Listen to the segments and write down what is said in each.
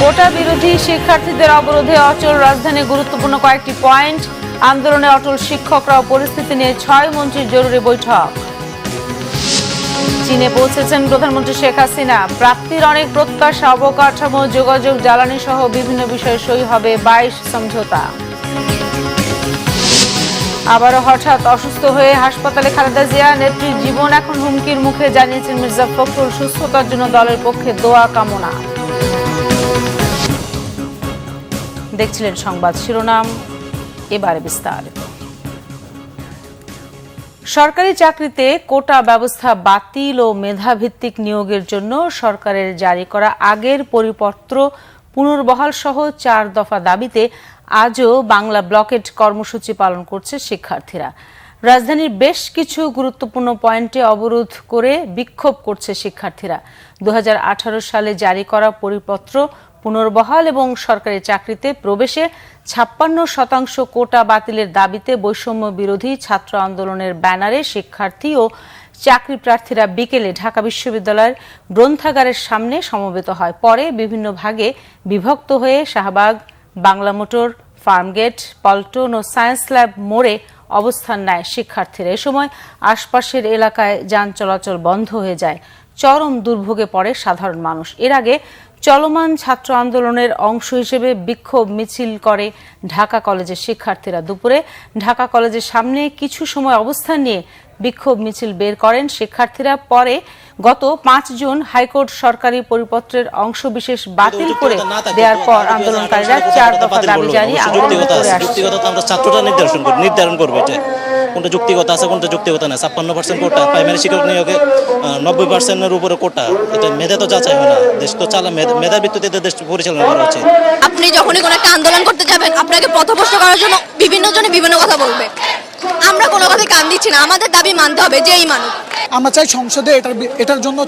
কোটা বিরোধী শিক্ষার্থীদের অবরোধে অচল রাজধানীর গুরুত্বপূর্ণ কয়েকটি পয়েন্ট। আন্দোলনে অটল শিক্ষকরাও পরিস্থিতি নিয়ে ৬ মন্ত্রীর জরুরি বৈঠক। চীনে পৌঁছেছেন প্রধানমন্ত্রী শেখ হাসিনা। প্রাপ্তির অনেক প্রত্যাশা, অবকাঠামো, যোগাযোগ, জ্বালানি সহ বিভিন্ন বিষয়ে সই হবে ২২ সমঝোতা। আবারও হঠাৎ অসুস্থ হয়ে হাসপাতালে খালেদা জিয়া। নেত্রীর জীবন এখন হুমকির মুখে, জানিয়েছেন মির্জা ফখরুল। সুস্থতার জন্য দলের পক্ষে দোয়া কামনা। দেখছিলেন সংবাদ শিরোনাম, এবারে বিস্তারিত। সরকারি চাকরিতে কোটা ব্যবস্থা বাতিল ও মেধাভিত্তিক নিয়োগের জন্য সরকারের জারি করা আগের পরিপত্র পুনর্বহাল সহ ৪ দফা দাবিতে আজও বাংলা ব্লকেট কর্মসূচি পালন করছে শিক্ষার্থীরা। রাজধানীর বেশ কিছু গুরুত্বপূর্ণ পয়েন্টে অবরোধ করে বিক্ষোভ করছে শিক্ষার্থীরা। ২০১৮ সালে জারি করা পরিপত্র পুনর্বহাল এবং সরকারি চাকরিতে প্রবেশে ৫৬% কোটা বাতিলের দাবিতে বৈষম্য বিরোধী ছাত্র আন্দোলনের ব্যানারে শিক্ষার্থী ও চাকরি প্রার্থীরা বিকেলে ঢাকা বিশ্ববিদ্যালয়ের গ্রন্থাগারের সামনে সমবেত হয়। পরে বিভিন্ন ভাগে বিভক্ত হয়ে শাহবাগ, বাংলা মোটর, ফার্মগেট, পল্টন ও সায়েন্স ল্যাব মোড়ে অবস্থান নেয় শিক্ষার্থীরা। এ সময় আশপাশের এলাকায় যান চলাচল বন্ধ হয়ে যায়। চরম দুর্ভোগে পড়ে সাধারণ মানুষ। এর আগে চলমান ছাত্র আন্দোলনের অংশ হিসেবে বিক্ষোভ মিছিল করে ঢাকা কলেজের শিক্ষার্থীরা। দুপুরে ঢাকা কলেজের সামনে কিছু সময় অবস্থান নিয়ে বিক্ষোভ মিছিল বের করেন শিক্ষার্থীরা। পরে গত ৫ জুন হাইকোর্ট সরকারি পরিপত্রের অংশবিশেষ বাতিল করে দেওয়ার পর আন্দোলনকারীরা ৪ দফা দাবি জানিয়ে আন্দোলন করে আসছে। নির্ধারণ করবে কোনটা যুক্তিগত আছে, কোনটা যুক্তিগত না। ৫৬% কোটা, প্রাইমারি শিক্ষক নিয়োগে ৯০%-এর উপরে কোটা। এটা মেধা তো যাচাই হয় না, দেশ তো মেধার ভিত্তিতে দেশ পরিচালনা করা উচিত। আপনি যখনই কোনো একটা আন্দোলন করতে যাবেন, আপনাকে পথভ্রষ্ট করার জন্য বিভিন্ন জনে বিভিন্ন কথা বলবে। আমরা কোনো কথাই কান দিচ্ছি না, আমাদের দাবি মানতে হবে যেই মানুষ। আমরা চাই সংসদে এটার জন্য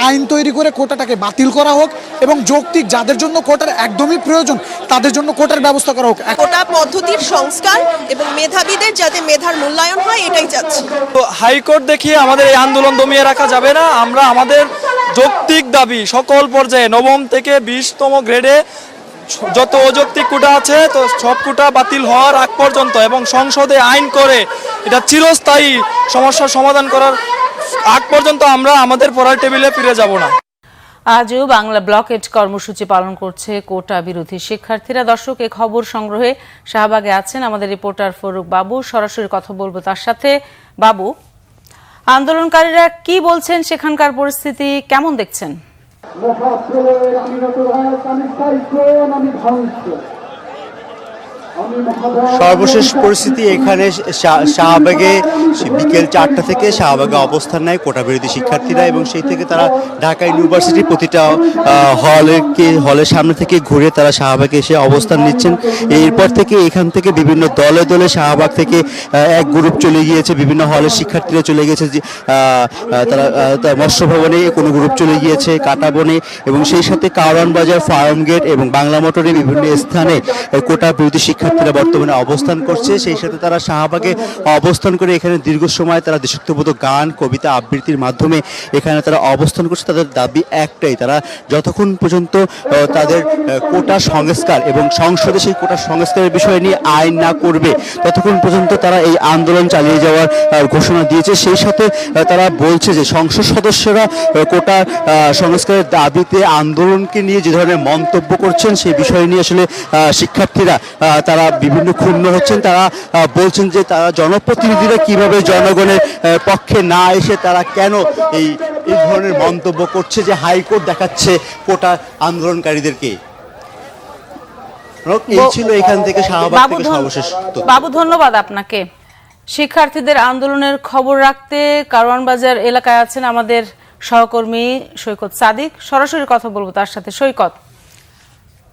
আইন তৈরি করে কোটাটাকে বাতিল করা হোক এবং যৌক্তিক যাদের জন্য কোটার একদমই প্রয়োজন তাদের জন্য কোটার ব্যবস্থা করা হোক। কোটা পদ্ধতির সংস্কার এবং মেধাবীদের যাতে মেধার মূল্যায়ন হয়, এটাই চাচ্ছি। তো হাইকোর্ট দেখিয়ে আমাদের এই আন্দোলন দমিয়ে রাখা যাবে না। আমরা আমাদের যৌক্তিক দাবি সকল পর্যায়ে, নবম থেকে 20তম গ্রেডে যত অযৌক্তিক কোটা আছে তো সব কোটা বাতিল হওয়ার আগ পর্যন্ত এবং সংসদে আইন করে এটা চিরস্থায়ী সমস্যার সমাধান করার আগ পর্যন্ত আমরা আমাদের পড়ার টেবিলে ফিরে যাব না। আজও বাংলা ব্লকেট কর্মসূচি পালন করছে কোটা বিরোধী শিক্ষার্থীরা। দর্শক, এই খবর সংগ্রহে শাহবাগে আছেন আমাদের রিপোর্টার ফরুক বাবু। সরাসরি কথা বলবো তার সাথে। বাবু, আন্দোলনকারীরা কি বলছেন, সেখানকার পরিস্থিতি কেমন দেখছেন? সর্বশেষ পরিস্থিতি এখানে শাহবাগে বিকেল ৪টা থেকে শাহবাগে অবস্থান নেয় কোটা বিরোধী শিক্ষার্থীরা এবং সেই থেকে তারা ঢাকা ইউনিভার্সিটির প্রতিটা হলের সামনে থেকে ঘুরে তারা শাহবাগে এসে অবস্থান নিচ্ছেন। এরপর থেকে এখান থেকে বিভিন্ন দলে দলে শাহবাগ থেকে এক গ্রুপ চলে গিয়েছে, বিভিন্ন হলের শিক্ষার্থীরা চলে গিয়েছে, তারা মৎস্য ভবনে কোনো গ্রুপ চলে গিয়েছে, কাটাবনে এবং সেই সাথে কারওয়ান বাজার, ফার্মগেট এবং বাংলা মোটরে বিভিন্ন স্থানে কোটা বিরোধী শিক্ষার্থীরা বর্তমানে অবস্থান করছে। সেই সাথে তারা শাহবাগে অবস্থান করে এখানে দীর্ঘ সময় তারা দেশাত্মবোধক গান, কবিতা আবৃত্তির মাধ্যমে এখানে তারা অবস্থান করছে। তাদের দাবি একটাই, তারা যতক্ষণ পর্যন্ত তাদের কোটা সংস্কার এবং সংসদে সেই কোটা সংস্কারের বিষয় নিয়ে আইন না করবে ততক্ষণ পর্যন্ত তারা এই আন্দোলন চালিয়ে যাওয়ার ঘোষণা দিয়েছে। সেই সাথে তারা বলছে যে সংসদ সদস্যরা কোটা সংস্কারের দাবিতে আন্দোলনকে নিয়ে যে ধরনের মন্তব্য করছেন সেই বিষয় নিয়ে আসলে শিক্ষার্থীরা তারা বিভিন্ন ক্ষুণ্ণ হচ্ছেন। তারা বলছেন যে তারা জনপ্রতিনিধিরা কিভাবে জনগণের পক্ষে না এসে তারা কেন এই ধরনের মন্তব্য করছে যে হাইকোর্ট দেখাচ্ছে কোটা আন্দোলনকারীদেরকে। এই ছিল এখান থেকে শাহবাগ থেকে সর্বশেষ। বাবু, ধন্যবাদ আপনাকে। শিক্ষার্থীদের আন্দোলনের খবর রাখতে কারওয়ান বাজার এলাকায় আছেন আমাদের সহকর্মী সৈকত সাদিক। সরাসরি কথা বলবো তার সাথে। সৈকত,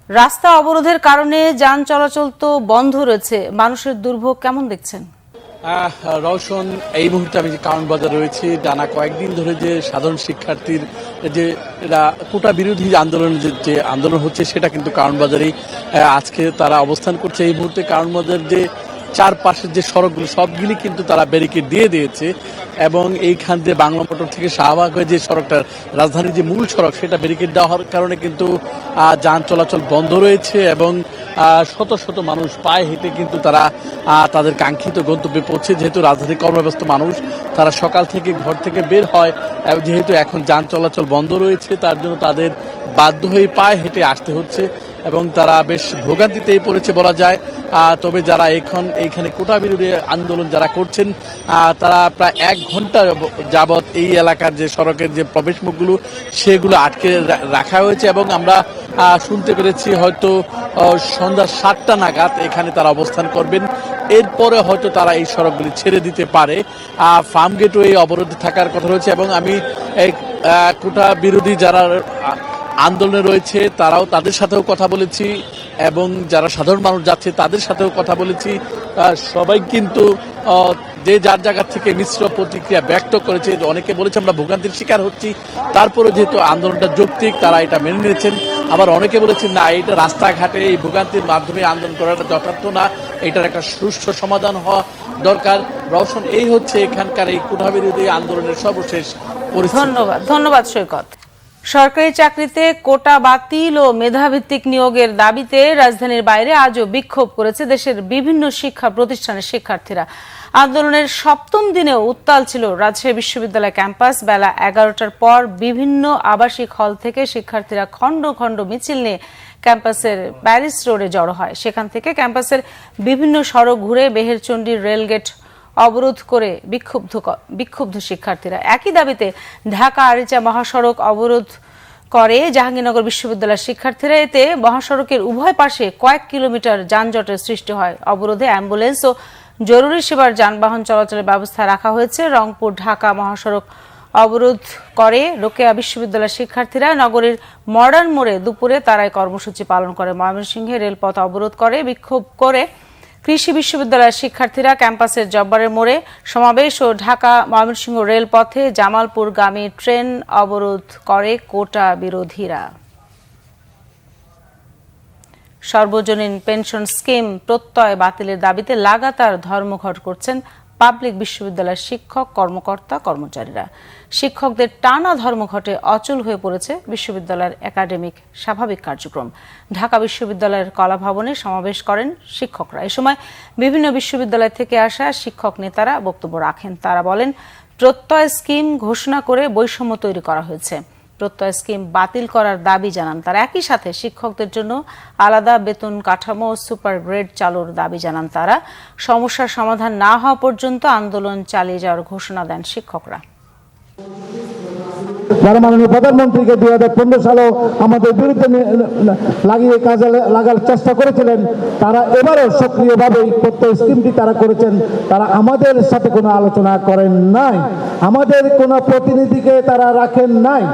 রাস্তা অবরোধের কারণে যান চলাচল তো বন্ধ রয়েছে, মানুষের দুর্ভোগ কেমন দেখছেন? রওশন, এই মুহূর্তে আমি যে কারওয়ান বাজার রয়েছি, টানা কয়েকদিন ধরে যে সাধারণ শিক্ষার্থীর যে কোটা বিরোধী যে আন্দোলন হচ্ছে সেটা কিন্তু কারওয়ান বাজারেই আজকে তারা অবস্থান করছে। এই মুহূর্তে কারওয়ান বাজার যে চারপাশের যে সড়কগুলো সবগুলি কিন্তু তারা ব্যারিকেড দিয়ে দিয়েছে এবং এইখান দিয়ে বাংলা মোটর থেকে শাহবাগ হয়ে যে সড়কটা রাজধানীর যে মূল সড়ক সেটা ব্যারিকেড দেওয়ার কারণে কিন্তু যান চলাচল বন্ধ রয়েছে এবং শত শত মানুষ পায়ে হেঁটে কিন্তু তারা তাদের কাঙ্ক্ষিত গন্তব্যে পৌঁছে। যেহেতু রাজধানীর কর্মব্যস্ত মানুষ তারা সকাল থেকে ঘর থেকে বের হয়, যেহেতু এখন যান চলাচল বন্ধ রয়েছে তার জন্য তাদের বাধ্য হয়ে পায়ে হেঁটে আসতে হচ্ছে এবং তারা বেশ ভোগান্তিতেই পড়েছে বলা যায়। তবে যারা এইখানে কোটা বিরোধী আন্দোলন যারা করছেন তারা প্রায় 1 ঘন্টা যাবৎ এই এলাকার যে সড়কের যে প্রবেশ মুখগুলো সেগুলো আটকে রাখা হয়েছে এবং আমরা শুনতে পেরেছি হয়তো সন্ধ্যা 7টা নাগাদ এখানে তারা অবস্থান করবেন। এরপরে হয়তো তারা এই সড়কগুলি ছেড়ে দিতে পারে। ফার্ম গেটওয়ে অবরোধে থাকার কথা রয়েছে এবং আমি এই কোটা বিরোধী যারা আন্দোলনে রয়েছে তারাও তাদের সাথেও কথা বলেছি এবং যারা সাধারণ মানুষ যাচ্ছে তাদের সাথেও কথা বলেছি। সবাই কিন্তু যে যার জায়গা থেকে মিশ্র প্রতিক্রিয়া ব্যক্ত করেছে। অনেকে বলেছে আমরা ভোগান্তির শিকার হচ্ছি, তারপরে যেহেতু আন্দোলনটা যৌক্তিক তারা এটা মেনে নিয়েছেন। আবার অনেকে বলেছেন না, এটা রাস্তাঘাটে এই ভোগান্তির মাধ্যমে আন্দোলন করাটা যথার্থ না, এটার একটা সুষ্ঠু সমাধান হওয়া দরকার। রওশন, এই হচ্ছে এখানকার এই কোটা বিরোধী আন্দোলনের সর্বশেষ পরিস্থিতি। ধন্যবাদ সৈকত। সরকারি চাকরিতে কোটা বাতিল ও মেধাভিত্তিক নিয়োগের দাবিতে রাজধানীর বাইরে আজও বিক্ষোভ করেছে দেশের বিভিন্ন শিক্ষা প্রতিষ্ঠানের শিক্ষার্থীরা। আন্দোলনের 7ম দিনেও উত্তাল ছিল রাজশাহী বিশ্ববিদ্যালয় ক্যাম্পাস। বেলা 11টার পর বিভিন্ন আবাসিক হল থেকে শিক্ষার্থীরা খণ্ড খণ্ড মিছিল নিয়ে ক্যাম্পাসের প্যারিস রোডে জড়ো হয়। সেখান থেকে ক্যাম্পাসের বিভিন্ন সড়ক ঘুরে বেহেরচণ্ডী রেলগেট অবরোধ করে বিক্ষুব্ধ শিক্ষার্থীরা। একই দাবিতে ঢাকা আরিচা মহাসড়ক অবরোধ করে জাহাঙ্গীরনগর বিশ্ববিদ্যালয়ের শিক্ষার্থীরা। এতে মহাসড়কের উভয় পাশে কয়েক কিলোমিটার যানজটের সৃষ্টি হয়। অবরোধে অ্যাম্বুলেন্স ও জরুরি সেবার যানবাহন চলাচলের ব্যবস্থা রাখা হয়েছে। রংপুর ঢাকা মহাসড়ক অবরোধ করে রোকেয়া বিশ্ববিদ্যালয়ের শিক্ষার্থীরা। নগরীর মডার্ন মোড়ে দুপুরে তারাই কর্মসূচি পালন করে। ময়মনসিংহে রেলপথ অবরোধ করে বিক্ষোভ করে কৃষি বিশ্ববিদ্যালয়ের শিক্ষার্থীরা। ক্যাম্পাসের জব্বারের মোড়ে সমাবেশ ও ঢাকা ময়মনসিংহ রেলপথে জামালপুরগামী ট্রেন অবরোধ করে কোটা বিরোধীরা। সর্বজনীন পেনশন স্কিম প্রত্যয় বাতিলের দাবিতে লাগাতার ধর্মঘট করছেন পাবলিক বিশ্ববিদ্যালয়ের শিক্ষক কর্মকর্তা কর্মচারীরা। শিক্ষকদের টানা ধর্মঘটে অচল হয়ে পড়েছে বিশ্ববিদ্যালয়ের একাডেমিক স্বাভাবিক কার্যক্রম। ঢাকা বিশ্ববিদ্যালয়ের কলা ভবনে সমাবেশ করেন শিক্ষকরা। এ সময় বিভিন্ন বিশ্ববিদ্যালয় থেকে আসা শিক্ষক নেতারা বক্তব্য রাখেন। তারা বলেন, প্রত্যয় স্কিম ঘোষণা করে বৈষম্য তৈরি করা হয়েছে। প্রত্যয় স্কিম বাতিল করার দাবি জানান তারা। একই সাথে শিক্ষকদের জন্য আলাদা বেতন কাঠামো ও সুপার গ্রেড চালুর দাবি জানান তারা। সমস্যার সমাধান না হওয়া পর্যন্ত আন্দোলন চালিয়ে যাওয়ার ঘোষণা দেন শিক্ষকরা। যারা মাননীয় প্রধানমন্ত্রীকে 2015 সালেও আমাদের বিরুদ্ধে লাগিয়ে কাজে লাগার চেষ্টা করেছিলেন, তারা এবারও সক্রিয়ভাবে প্রত্যয় স্কিমটি তারা করেছেন। তারা আমাদের সাথে কোনো আলোচনা করেন নাই, আমাদের কোনো প্রতিনিধিকে তারা রাখেন নাই।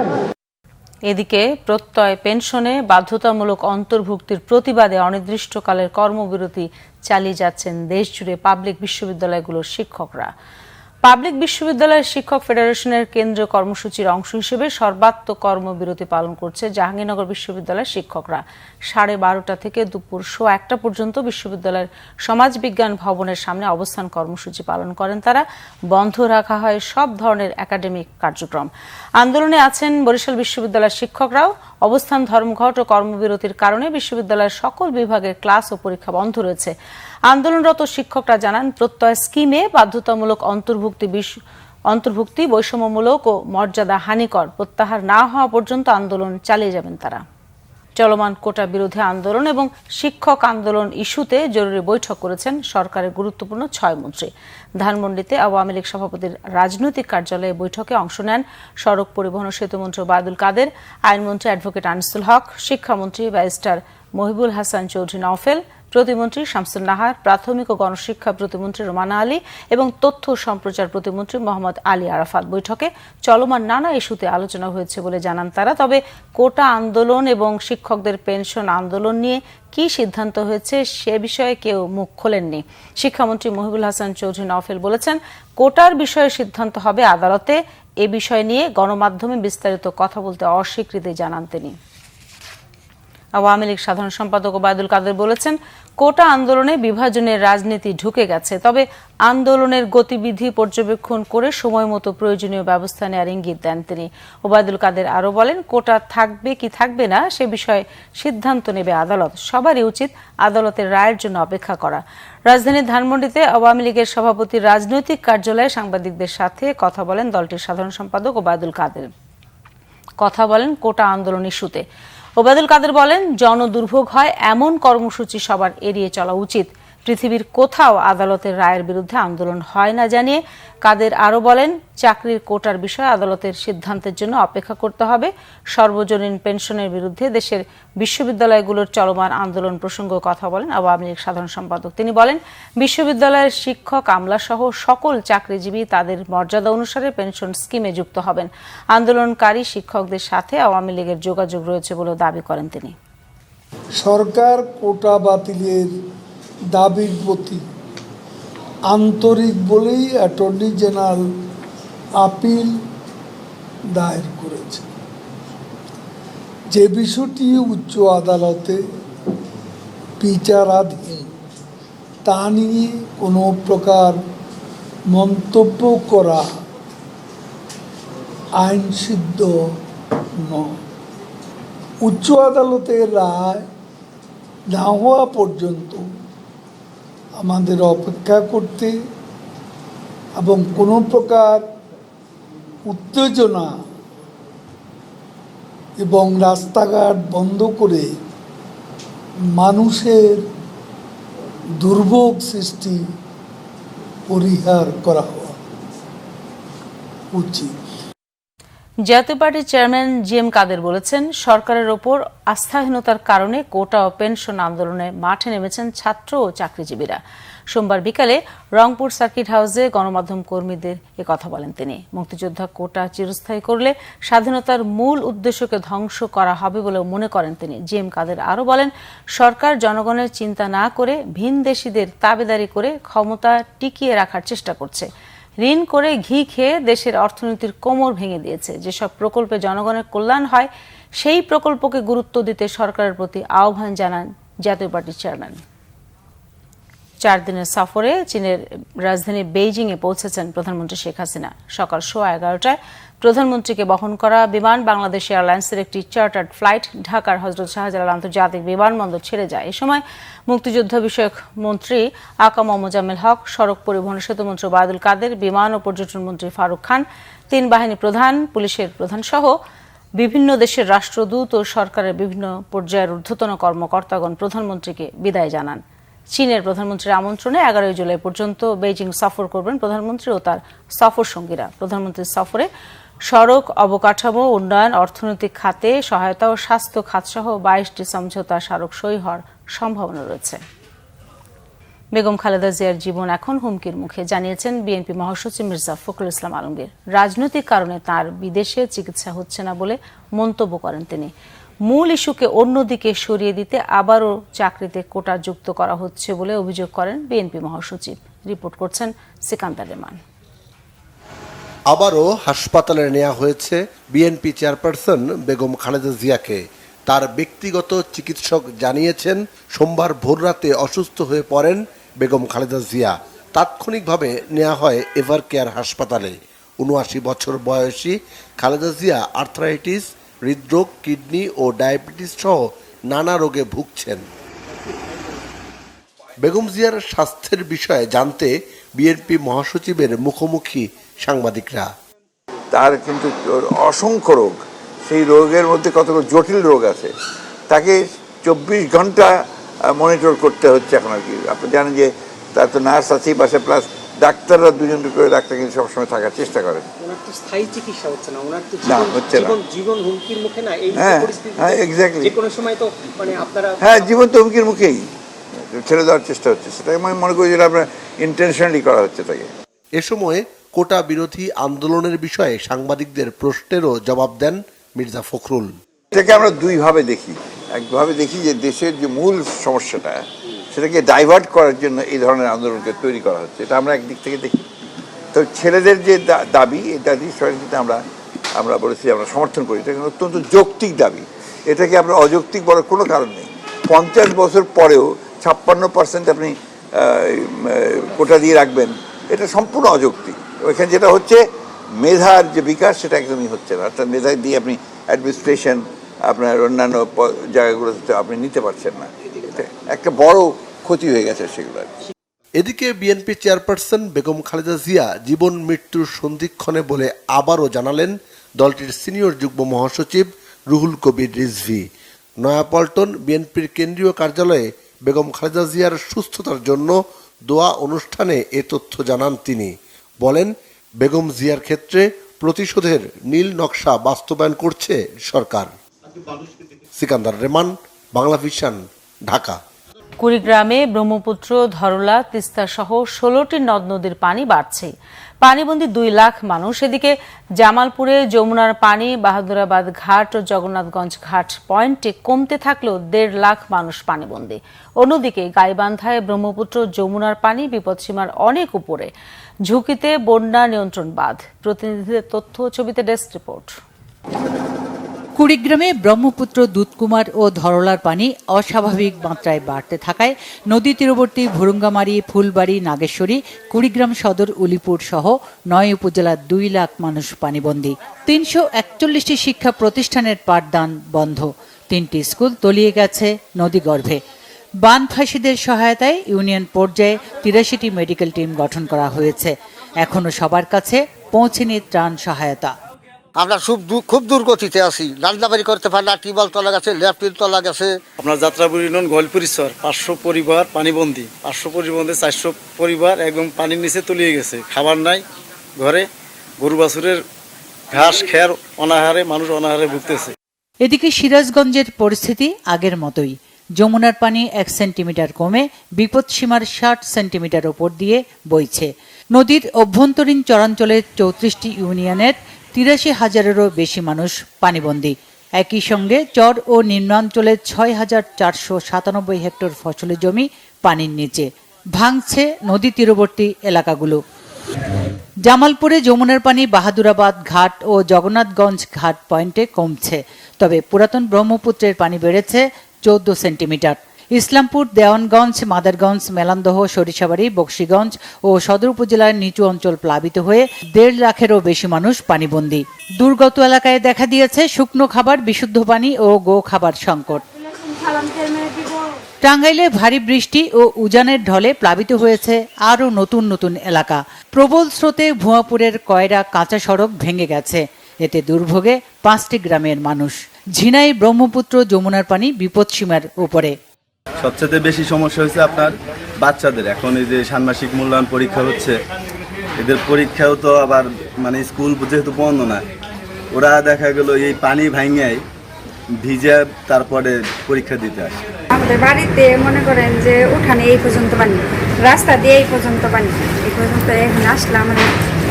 এদিকে প্রত্যয় পেনশনে বাধ্যতামূলক অন্তর্ভুক্তির প্রতিবাদে অনির্দিষ্টকালের কর্মবিরতি চালিয়ে যাচ্ছেন দেশজুড়ে পাবলিক বিশ্ববিদ্যালয়গুলোর শিক্ষকরা। পাবলিক বিশ্ববিদ্যালয়ের শিক্ষক ফেডারেশনের কেন্দ্রীয় কর্মসূচির অংশ হিসেবে সর্বাত্মক কর্মবিরতি পালন করছে জাহাঙ্গীরনগর বিশ্ববিদ্যালয়ের শিক্ষকরা। 12:30 থেকে দুপুর 1:00 পর্যন্ত বিশ্ববিদ্যালয়ের সমাজবিজ্ঞান ভবনের সামনে অবস্থান কর্মসূচি পালন করেন তারা। বন্ধ রাখা হয় সব ধরনের একাডেমিক কার্যক্রম। আন্দোলনে আছেন বরিশাল বিশ্ববিদ্যালয়ের শিক্ষকরাও। অবস্থান ধর্মঘট ও কর্মবিরতির কারণে বিশ্ববিদ্যালয়ের সকল বিভাগের ক্লাস ও পরীক্ষা বন্ধ রয়েছে। আন্দোলনরত শিক্ষকরা জানান, প্রত্যয় স্কিমে বাধ্যতামূলক অন্তর্ভুক্তি বৈষম্যমূলক ও মর্যাদা হানিকর। প্রত্যাহার না হওয়া পর্যন্ত আন্দোলন চালিয়ে যাবেন তারা। চলমান কোটা বিরোধী আন্দোলন এবং শিক্ষক আন্দোলন ইস্যুতে জরুরি বৈঠক করেছেন সরকারের গুরুত্বপূর্ণ 6 মন্ত্রী। ধানমন্ডিতে আওয়ামী লীগ সভাপতির রাজনৈতিক কার্যালয়ে বৈঠকে অংশ নেন সড়ক পরিবহন ও সেতুমন্ত্রী ওবায়দুল কাদের, আইনমন্ত্রী অ্যাডভোকেট আনিসুল হক, শিক্ষামন্ত্রী ব্যারিস্টার মহিবুল হাসান চৌধুরী নওফেল, প্রতিমন্ত্রী শামসুন নাহার, প্রাথমিক ও গণশিক্ষা প্রতিমন্ত্রী রোমানা আলী এবং তথ্য সম্প্রচার প্রতিমন্ত্রী মোহাম্মদ আলী আরাফাত। বৈঠকে চলমান নানা ইস্যুতে আলোচনা হয়েছে বলে জানান তারা। তবে কোটা আন্দোলন এবং শিক্ষকদের পেনশন আন্দোলন নিয়ে কি সিদ্ধান্ত হয়েছে সে বিষয়ে কেউ মুখ খোলেননি। শিক্ষামন্ত্রী মহিবুল হাসান চৌধুরী নওফেল বলেছেন, কোটার বিষয়ে সিদ্ধান্ত হবে আদালতে। এ বিষয় নিয়ে গণমাধ্যমে বিস্তারিত কথা বলতে অস্বীকৃতি জানান তিনি। আওয়ামী লীগ সাধারণ সম্পাদক ওবায়দুল কাদের বলেছেন, কোটা আন্দোলনে বিভাজনের রাজনীতি ঢুকে গেছে, তবে আন্দোলনের গতিবিধি পর্যবেক্ষণ করে সময় মতো প্রয়োজনীয় ব্যবস্থা নেওয়ার ইঙ্গিত দেন তিনি। ওবায়দুল কাদের আরও বলেন, কোটা থাকবে কি থাকবে না সে বিষয়ে সিদ্ধান্ত নেবে আদালত, সবারই উচিত আদালতের রায়ের জন্য অপেক্ষা করা। রাজধানীর ধানমন্ডিতে আওয়ামী লীগের সভাপতির রাজনৈতিক কার্যালয়ে সাংবাদিকদের সাথে কথা বলেন দলটির সাধারণ সম্পাদক ওবায়দুল কাদের। কথা বলেন কোটা আন্দোলন ইস্যুতে। ওবায়দুল কাদের বলেন, জনদুর্ভোগ হয় এমন কর্মসূচি সবার এড়িয়ে চলা উচিত। পৃথিবীর কোথাও আদালতের রায়ের বিরুদ্ধে আন্দোলন হয় না জানিয়ে কাদের আরও বলেন, চাকরির কোটার বিষয়ে আদালতের সিদ্ধান্তের জন্য অপেক্ষা করতে হবে। সর্বজনীন পেনশনের বিরুদ্ধে দেশের বিশ্ববিদ্যালয়গুলোর চলমান আন্দোলন প্রসঙ্গে কথা বলেন আওয়ামী লীগ সাধারণ সম্পাদক। তিনি বলেন, বিশ্ববিদ্যালয়ের শিক্ষক, আমলা সহ সকল চাকরিজীবী তাদের মর্যাদা অনুসারে পেনশন স্কিমে যুক্ত হবেন। আন্দোলনকারী শিক্ষকদের সাথে আওয়ামী লীগের যোগাযোগ রয়েছে বলে দাবি করেন তিনি। সরকার কোটা বাতিলের দাবির প্রতি আন্তরিক বলেই অ্যাটর্নি জেনারেল আপিল দায়ের করেছে। যে বিষয়টি উচ্চ আদালতে বিচারাধীন তা নিয়ে কোনো প্রকার মন্তব্য করা আইনসিদ্ধ নয়। উচ্চ আদালতের রায় না হওয়া পর্যন্ত আমাদের অপেক্ষা করতে এবং কোনো প্রকার উত্তেজনা এবং রাস্তাঘাট বন্ধ করে মানুষের দুর্ভোগ সৃষ্টি পরিহার করা উচিত। জাতীয় পার্টির চেয়ারম্যান জি.এম. কাদের বলেছেন, সরকারের ওপর আস্থাহীনতার কারণে কোটা ও পেনশন আন্দোলনে মাঠে নেমেছেন ছাত্র ও চাকরিজীবীরা। সোমবার বিকালে রংপুর সার্কিট হাউসে গণমাধ্যম কর্মীদের কথা বলেন তিনি। মুক্তিযোদ্ধা কোটা চিরস্থায়ী করলে স্বাধীনতার মূল উদ্দেশ্যকে ধ্বংস করা হবে বলে মনে করেন তিনি। জি.এম. কাদের আরও বলেন, সরকার জনগণের চিন্তা না করে ভিনদেশীদের তাবেদারি করে ক্ষমতা টিকিয়ে রাখার চেষ্টা করছে। ঋণ করে ঘি খেয়ে দেশের অর্থনীতির কোমর ভেঙে দিয়েছে। যেসব প্রকল্পে জনগণের কল্যাণ হয় সেই প্রকল্পকে গুরুত্ব দিতে সরকারের প্রতি আহ্বান জানান জাতীয় পার্টির চেয়ারম্যান। 4 দিনের সফরে চীনের রাজধানী বেইজিংয়ে পৌঁছেছেন প্রধানমন্ত্রী শেখ হাসিনা। সকাল 11:15টায় প্রধানমন্ত্রীকে বহন করা বিমান বাংলাদেশ এয়ারলাইন্সের একটি চার্টার্ড ফ্লাইট ঢাকার হযরত শাহজালাল আন্তর্জাতিক বিমানবন্দর ছেড়ে যায়। এ সময় মুক্তিযুদ্ধ বিষয়ক মন্ত্রী আকাম মোজাম্মেল হক, সড়ক পরিবহন সেতু মন্ত্রী ওবায়দুল কাদের, বিমান ও পর্যটন মন্ত্রী ফারুক খান, 3 বাহিনী প্রধান, পুলিশের প্রধান সহ বিভিন্ন দেশের রাষ্ট্রদূত ও সরকারের বিভিন্ন পর্যায়ের ঊর্ধ্বতন কর্মকর্তাগণ প্রধানমন্ত্রীকে বিদায় জানান। চীনের প্রধানমন্ত্রীর আমন্ত্রণে 11 জুলাই পর্যন্ত বেইজিং সফর করবেন প্রধানমন্ত্রী ও তার সফর সঙ্গীরা। প্রধানমন্ত্রীর সফরে সড়ক, অবকাঠামো উন্নয়ন, অর্থনৈতিক খাতে সহায়তা ও স্বাস্থ্য খাত সহ 22টি সমঝোতা স্মারক সই হওয়ার সম্ভাবনা রয়েছে। বেগম খালেদা জিয়ার জীবন এখন হুমকির মুখে জানিয়েছেন বিএনপি মহাসচিব মির্জা ফখরুল ইসলাম আলমগীর। রাজনৈতিক কারণে তার বিদেশে চিকিৎসা হচ্ছে না বলে মন্তব্য করেন তিনি। মূল ইস্যুকে অন্যদিকে সরিয়ে দিতে আবারও চাকরিতে কোটা যুক্ত করা হচ্ছে বলে অভিযোগ করেন বিএনপি মহাসচিব। রিপোর্ট করছেন সিকান্দার রেমান। আবারও হাসপাতালে নেওয়া হয়েছে বিএনপি চেয়ারপারসন বেগম খালেদা জিয়াকে। তার ব্যক্তিগত চিকিৎসক জানিয়েছেন, সোমবার ভোররাতে অসুস্থ হয়ে পড়েন বেগম খালেদা জিয়া। তাৎক্ষণিকভাবে নেওয়া হয় এভার কেয়ার হাসপাতালে। ৭৯ বছর বয়সী খালেদা জিয়া আর্থ্রাইটিস, হৃদরোগ, কিডনি ও ডায়াবেটিস সহ নানা রোগে ভুগছেন। বেগম জিয়ার স্বাস্থ্যের বিষয়ে জানতে বিএনপি মহাসচিবের মুখোমুখি সাংবাদিকরা। তার কিন্তু অসংখ্য রোগ, সেই রোগের মধ্যে কতগুলো জটিল রোগ আছে, তাকে 24 ঘন্টা মনিটর করতে হচ্ছে এখন আর কি। আপনি জানেন যে তার তো নার্স আছেই পাশে, প্লাস ডাক্তাররা 2জন করে ডাক্তার কিন্তু সবসময় থাকার চেষ্টা করেন। স্থায়ী চিকিৎসা হচ্ছে না, ওনার তো হচ্ছে না, জীবন হুমকির মুখে না। এই পরিস্থিতিতে এক্স্যাক্টলি যে কোনো সময় তো মানে আপনারা জীবন তো হুমকির মুখেই, ছেড়ে দেওয়ার চেষ্টা হচ্ছে। সেটাকে আমি মনে করি যেটা আপনার ইন্টেনশনালি করা হচ্ছে তাকে। এ সময় কোটা বিরোধী আন্দোলনের বিষয়ে সাংবাদিকদের প্রশ্নেরও জবাব দেন মির্জা ফখরুল। এটাকে আমরা দুইভাবে দেখি। একভাবে দেখি যে দেশের যে মূল সমস্যাটা সেটাকে ডাইভার্ট করার জন্য এই ধরনের আন্দোলনকে তৈরি করা হচ্ছে, এটা আমরা একদিক থেকে দেখি। তো ছেলেদের যে দাবি, এই দাবি আমরা বলেছি আমরা সমর্থন করি, এটা অত্যন্ত যৌক্তিক দাবি। এটাকে আপনার অযৌক্তিক বলার কোনো কারণ নেই। 50 বছর পরেও 56% আপনি কোটা দিয়ে রাখবেন, এটা সম্পূর্ণ অযৌক্তিক। ওইখানে যেটা হচ্ছে মেধার যে বিকাশ সেটা একদমই হচ্ছে না, অর্থাৎ মেধা দিয়ে আপনি অ্যাডমিনিস্ট্রেশন আপনার অন্যান্য জায়গাগুলোতে আপনি নিতে পারছেন না, এটা একটা বড় ক্ষতি হয়ে গেছে সেগুলো। এদিকে বিএনপি চেয়ারপারসন বেগম খালেদা জিয়া জীবন মৃত্যুর সন্ধিক্ষণে বলে আবারও জানালেন দলটির সিনিয়র যুগ্ম মহাসচিব রুহুল কবির রিজভী। নয়াপল্টন বিএনপির কেন্দ্রীয় কার্যালয়ে বেগম খালেদা জিয়ার সুস্থতার জন্য দোয়া অনুষ্ঠানে এ তথ্য জানান তিনি। বলেন, বেগম জিয়ার ক্ষেত্রে প্রতিশোধের নীল নকশা বাস্তবায়ন করছে সরকার। সিকান্দার রেমান, বাংলা ভিশন, ঢাকা। কুড়িগ্রামে ব্রহ্মপুত্র, ধরলা, তিস্তা সহ 16টি নদ নদীর পানি বাড়ছে। পানিবন্দী 2 লাখ মানুষ। এদিকে জামালপুরে যমুনার পানি বাহাদুরাবাদ ঘাট ও জগন্নাথগঞ্জ ঘাট পয়েন্টে কমতে থাকলেও 1.5 লাখ মানুষ পানিবন্দী। অন্যদিকে গাইবান্ধায় ব্রহ্মপুত্র, যমুনার পানি বিপদসীমার অনেক উপরে। ঝুঁকিতে বন্যা নিয়ন্ত্রণ বাঁধ। প্রতিনিধিদের তথ্য, ছবিতে ডেস্ক রিপোর্ট। কুড়িগ্রামে ব্রহ্মপুত্র, দুধকুমার ও ধরলার পানি অস্বাভাবিক মাত্রায় বাড়তে থাকায় নদী তীরবর্তী ভুরুঙ্গামারী, ফুলবাড়ি, নাগেশ্বরী, কুড়িগ্রাম সদর, উলিপুর সহ 9 উপজেলার 2 লাখ মানুষ পানিবন্দী। 341টি শিক্ষা প্রতিষ্ঠানের পাঠদান বন্ধ। 3টি স্কুল তলিয়ে গেছে নদীগর্ভে। বানফাসীদের সহায়তায় ইউনিয়ন পর্যায়ে 83টি মেডিকেল টিম গঠন করা হয়েছে। এখনো সবার কাছে পৌঁছেনি ত্রাণ সহায়তা। আমরা খুব দুর্গতিতে আছি, রান্নাবাড়ি করতে পারি না, টিউবওয়েল তলা গেছে, ল্যাট্রিন তলা গেছে। আপনার যাত্রাপুর ইউনিয়ন গোয়ালপরিসর 500 পরিবার পানিবন্দী। 500 পরিবন্দী 400 পরিবার একদম পানির নিচে তলিয়ে গেছে। খাবার নাই ঘরে, গরু বাছুরের ঘাস খের অনাহারে, মানুষ অনাহারে ভুগতেছে। এদিকে সিরাজগঞ্জের পরিস্থিতি আগের মতোই। যমুনার পানি 1 সেন্টিমিটার কমে বিপদসীমার 60 সেন্টিমিটার ওপর দিয়ে বইছে। নদীর অভ্যন্তরীণ চরাঞ্চলের 34টি ইউনিয়নের 83,000-এরও বেশি মানুষ পানিবন্দী। একই সঙ্গে চর ও নিম্নাঞ্চলের 6,497 হেক্টর ফসলের জমি পানির নিচে। ভাঙছে নদী তীরবর্তী এলাকাগুলো। জামালপুরে যমুনার পানি বাহাদুরাবাদ ঘাট ও জগন্নাথগঞ্জ ঘাট পয়েন্টে কমছে, তবে পুরাতন ব্রহ্মপুত্রের পানি বেড়েছে 14 সেন্টিমিটার। ইসলামপুর, দেওয়ানগঞ্জ, মাদারগঞ্জ, মেলান্দহ, সরিষাবাড়ি, বকশীগঞ্জ ও সদর উপজেলার নিচু অঞ্চল প্লাবিত হয়ে 1.5 লাখেরও বেশি মানুষ পানিবন্দী। দুর্গত এলাকায় দেখা দিয়েছে শুকনো খাবার, বিশুদ্ধ পানি ও গো খাবার সংকট। টাঙ্গাইলে ভারী বৃষ্টি ও উজানের ঢলে প্লাবিত হয়েছে আরও নতুন নতুন এলাকা। প্রবল স্রোতে ভুয়াপুরের কয়রা কাঁচা সড়ক ভেঙে গেছে। এতে দুর্ভোগে 5টি গ্রামের মানুষ। ঝিনাই ব্রহ্মপুত্র, যমুনার পানি বিপদসীমার উপরে। সবচেয়ে বেশি সমস্যা হয়েছে আপনার বাচ্চাদের। এখন এই যে ষান্মাসিক মূল্যায়ন পরীক্ষা হচ্ছে, এদের পরীক্ষাও তো আবার মানে স্কুল যেহেতু বন্ধ না, ওরা দেখা গেল এই পানি ভাঙায় ভিজে তারপরে পরীক্ষা দিতে আসে। আমাদের বাড়িতে মনে করেন যে উঠানে এই পর্যন্ত পানি, রাস্তা দিয়ে এই পর্যন্ত পানি, এই পর্যন্ত এখন আসলে আমাদের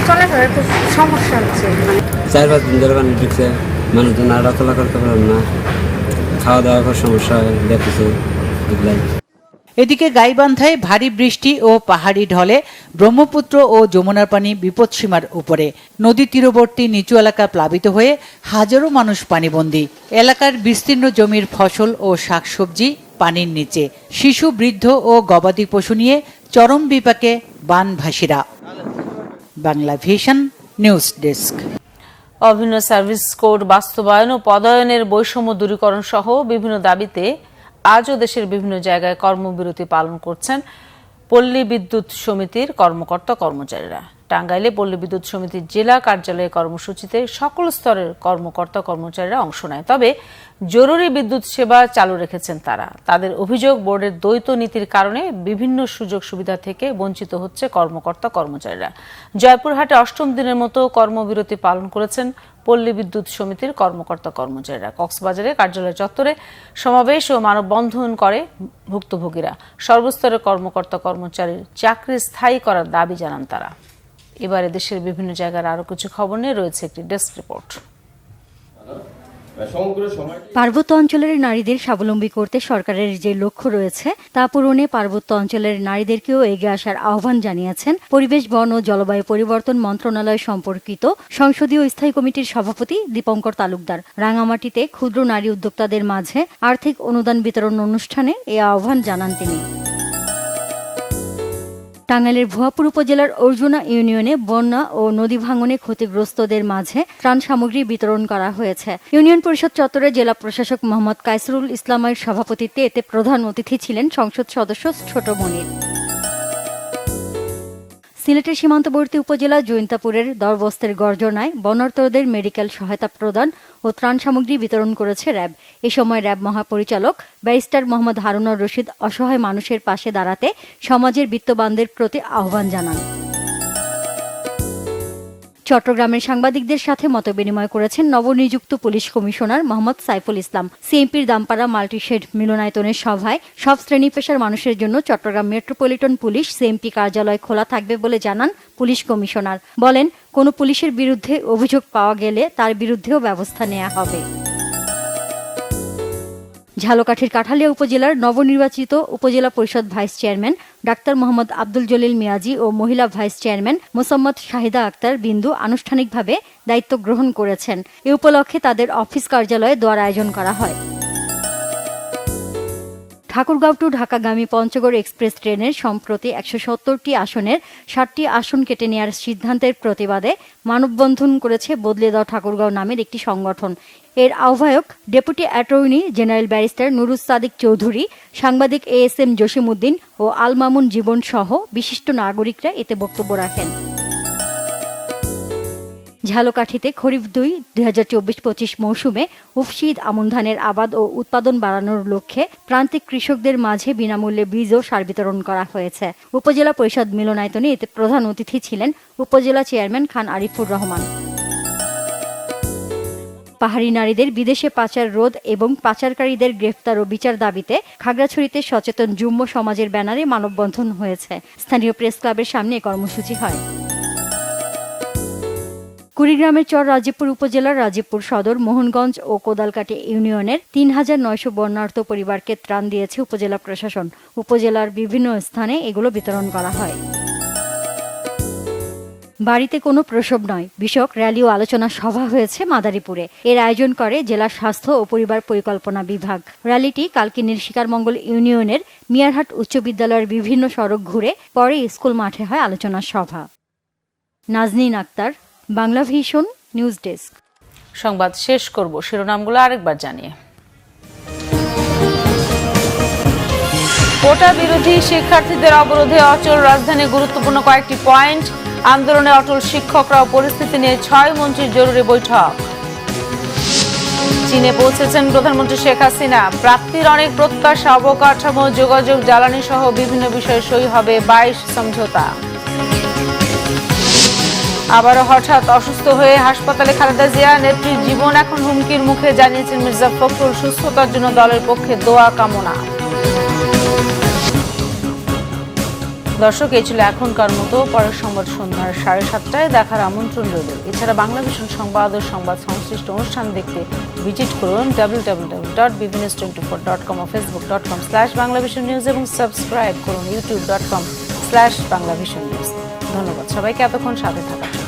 চলাফেরার খুব সমস্যা হচ্ছে। 4-5 দিন ধরে পানি ঢুকছে, মানুষজন নাড়া চলা করতে পারেন না, খাওয়া দাওয়ার খুব সমস্যা দেখতেছে। এদিকে গাইবান্ধায় ভারী বৃষ্টি ও পাহাড়ি ঢলে ব্রহ্মপুত্র ও যমুনার পানি বিপদসীমার উপরে। নদী তীরবর্তী নিচু এলাকা প্লাবিত হয়ে হাজারো মানুষ পানিবন্দী। এলাকার বিস্তীর্ণ জমির ফসল ও শাকসবজি পানির নিচে। শিশু, বৃদ্ধ ও গবাদি পশু নিয়ে চরম বিপাকে বানভাসীরা। Bangla vision news desk. অভিন্ন সার্ভিস কোড বাস্তবায়ন ও পদায়নের বৈষম্য দূরীকরণ সহ বিভিন্ন দাবিতে আজও দেশের বিভিন্ন জায়গায় কর্মবিরতি পালন করছেন পল্লী বিদ্যুৎ সমিতির কর্মকর্তা কর্মচারীরা। টাঙ্গাইলে পল্লী বিদ্যুৎ সমিতির জেলা কার্যালয়ে কর্মসূচিতে সকল স্তরের কর্মকর্তা কর্মচারীরা অংশ নেয়। তবে জরুরি বিদ্যুৎ সেবা চালু রেখেছেন তারা। তাদের অভিযোগ, বোর্ডের দ্বৈত নীতির কারণে বিভিন্ন সুযোগ সুবিধা থেকে বঞ্চিত হচ্ছে কর্মকর্তা কর্মচারীরা। জয়পুরহাটে 8ম দিনের মতো কর্মবিরতি পালন করেছেন পল্লী বিদ্যুৎ সমিতির কর্মকর্তা কর্মচারীরা। কক্সবাজারে কার্যালয় চত্বরে সমাবেশ ও মানববন্ধন করে ভুক্তভোগীরা। সর্বস্তরের কর্মকর্তা কর্মচারীর চাকরি স্থায়ী করার দাবি জানান তারা। এবারে দেশের বিভিন্ন জায়গার আরো কিছু খবর নিয়ে রয়েছে একটি ডেস্ক রিপোর্ট। পার্বত্য অঞ্চলের নারীদের স্বাবলম্বী করতে সরকারের যে লক্ষ্য রয়েছে তা পূরণে পার্বত্য অঞ্চলের নারীদেরকেও এগিয়ে আসার আহ্বান জানিয়েছেন পরিবেশ, বন ও জলবায়ু পরিবর্তন মন্ত্রণালয় সম্পর্কিত সংসদীয় স্থায়ী কমিটির সভাপতি দীপঙ্কর তালুকদার। রাঙামাটিতে ক্ষুদ্র নারী উদ্যোক্তাদের মাঝে আর্থিক অনুদান বিতরণ অনুষ্ঠানে এই আহ্বান জানান তিনি। টাঙ্গাইলের ভুয়াপুর উপজেলার অর্জুনা ইউনিয়নে বন্যা ও নদী ভাঙনে ক্ষতিগ্রস্তদের মাঝে ত্রাণ সামগ্রী বিতরণ করা হয়েছে। ইউনিয়ন পরিষদ চত্বরে জেলা প্রশাসক মোহাম্মদ কায়সরুল ইসলামের সভাপতিত্বে এতে প্রধান অতিথি ছিলেন সংসদ সদস্য ছোট মনির। সিলেটের সীমান্তবর্তী উপজেলা জৈন্তাপুরের দরবস্তের গর্জনায় বন্যার্তদের মেডিকেল সহায়তা প্রদান ও ত্রাণ সামগ্রী বিতরণ করেছে র্যাব। এ সময় র্যাব মহাপরিচালক ব্যারিস্টার মোহাম্মদ হারুনুর রশিদ অসহায় মানুষের পাশে দাঁড়াতে সমাজের বিত্তবানদের প্রতি আহ্বান জানান। চট্টগ্রামের সাংবাদিকদের সাথে মতবিনিময় করেছেন নবনিযুক্ত পুলিশ কমিশনার মোহাম্মদ সাইফুল ইসলাম। সিএমপির দামপাড়া মাল্টিশেড মিলনায়তনের সভায় সব শ্রেণী পেশার মানুষের জন্য চট্টগ্রাম মেট্রোপলিটন পুলিশ সিএমপি কার্যালয় খোলা থাকবে বলে জানান পুলিশ কমিশনার। বলেন, কোনো পুলিশের বিরুদ্ধে অভিযোগ পাওয়া গেলে তার বিরুদ্ধেও ব্যবস্থা নেওয়া হবে। ঝালকাঠির কাঠালিয়া উপজেলার নবনির্বাচিত উপজেলা পরিষদ vice chairman doctor Mohammad Abdul Jalil Miyaji ও মহিলা ভাইস চেয়ারম্যান মোসাম্মদ শাহিদা আক্তার বিন্দু আনুষ্ঠানিকভাবে দায়িত্ব গ্রহণ করেছেন। এ উপলক্ষে তাদের অফিস কার্যালয়ে দোয়ার আয়োজন করা হয়। ঠাকুরগাঁও টু ঢাকাগামী পঞ্চগড় এক্সপ্রেস ট্রেনের সম্প্রতি ১৭০টি আসনের ৬০টি আসন কেটে নেওয়ার সিদ্ধান্তের প্রতিবাদে মানববন্ধন করেছে বদলে দাও ঠাকুরগাঁও নামের একটি সংগঠন। এর আহ্বায়ক deputy attorney general barrister Nurus Sadiq Chowdhury, সাংবাদিক ASM জসিমউদ্দিন ও আল মামুন জীবন সহ বিশিষ্ট নাগরিকরা এতে বক্তব্য রাখেন। ঝালকাঠিতে খরিফ ২ মৌসুমে উফশীদ আমন ধানের আবাদ ও উৎপাদন বাড়ানোর লক্ষ্যে প্রান্তিক কৃষকদের মাঝে বিনামূল্যে বীজ ও সার বিতরণ করা হয়েছে। উপজেলা পরিষদ মিলনায়তনে এতে প্রধান অতিথি ছিলেন উপজেলা চেয়ারম্যান খান আরিফুর রহমান। পাহাড়ি নারীদের বিদেশে পাচার রোধ এবং পাচারকারীদের গ্রেফতার ও বিচার দাবিতে খাগড়াছড়িতে সচেতন যুম্ম সমাজের ব্যানারে মানববন্ধন হয়েছে। স্থানীয় প্রেস ক্লাবের সামনে কর্মসূচি হয়। কুড়িগ্রামের চর রাজীবপুর উপজেলার রাজীবপুর সদর, মোহনগঞ্জ ও কোদালকাটি ইউনিয়নের ৩৯০০ বন্যার্ত পরিবারকে ত্রাণ দিয়েছে উপজেলা প্রশাসন। উপজেলার বিভিন্ন স্থানে এগুলো বিতরণ করা হয়। বাড়িতে কোনো প্রসব নয় বিষয়ক র্যালি ও আলোচনা সভা হয়েছে মাদারীপুরে। এর আয়োজন করে জেলা স্বাস্থ্য ও পরিবার পরিকল্পনা বিভাগ। র্যালিটি কালকিনির শিকারমঙ্গল ইউনিয়নের মিয়ারহাট উচ্চ বিদ্যালয়ের বিভিন্ন সড়ক ঘুরে পরে স্কুল মাঠে হয় আলোচনা সভা। Naznin Akter, Bangla vision news desk. সংবাদ শেষ করব শিরোনামগুলো আরেকবার জানিয়ে। কোটা বিরোধী শিক্ষার্থীদের অবরোধে অচল রাজধানী, গুরুত্বপূর্ণ কয়েকটি পয়েন্ট। আন্দোলনে অটল শিক্ষকরাও, পরিস্থিতি নিয়ে ৬ মন্ত্রীর জরুরি বৈঠক। চীনে পৌঁছেছেন প্রধানমন্ত্রী শেখ হাসিনা। প্রাপ্তির অনেক প্রত্যাশা, অবকাঠামো, যোগাযোগ, জ্বালানি সহ বিভিন্ন বিষয়ে সই হবে ২২ সমঝোতা। আবারও হঠাৎ অসুস্থ হয়ে হাসপাতালে খালেদা জিয়া, নেত্রীর জীবন এখন হুমকির মুখে, জানিয়েছেন মির্জা ফখরুল। সুস্থতার জন্য দলের পক্ষে দোয়া কামনা। দর্শক, এই ছিল এখনকার মতো। পরের সংবাদ সন্ধ্যা ৭:৩০ দেখার আমন্ত্রণ রইল। এছাড়া বাংলা ভিশন সংবাদ ও সংবাদ সংশ্লিষ্ট অনুষ্ঠান দেখতে ভিজিট করুন www.bvnews24.com ও facebook.com/banglavisionnews এবং সাবস্ক্রাইব করুন youtube.com/banglavisionnews। ধন্যবাদ সবাইকে এতক্ষণ সাথে থাকার জন্য।